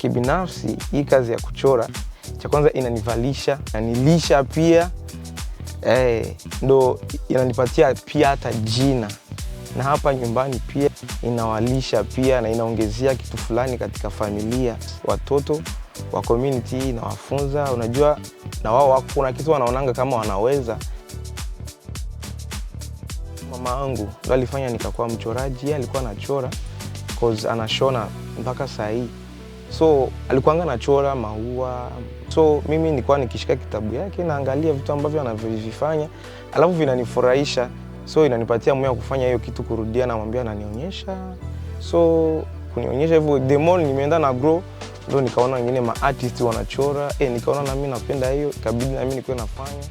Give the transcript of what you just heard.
kibinafsi hii kazi ya kuchora, cha kwanza inanivalisha, inanilisha pia, ndo inanipatia pia hata jina. Na hapa nyumbani pia inawalisha pia na inaongezea kitu fulani katika familia. Watoto wa community inawafunza, unajua na wao kuna kitu wanaonanga kama wanaweza. Mama yangu ndo alifanya nikakuwa mchoraji. Yeye alikuwa anachora cause anashona mpaka saa hii. So alikuwa anachora maua. So mimi nilikuwa nikishika kitabu yake naangalia vitu ambavyo anavyovifanya, alafu vinanifurahisha. So inanipatia moyo wa kufanya hiyo kitu, kurudia na mwambia ananionyesha. So kunionyesha hivyo, the more nimeenda na grow, ndo nikaona wengine ma artists wanachora, nikaona na mimi napenda hiyo, ikabidi na mimi nikuwe nafanya.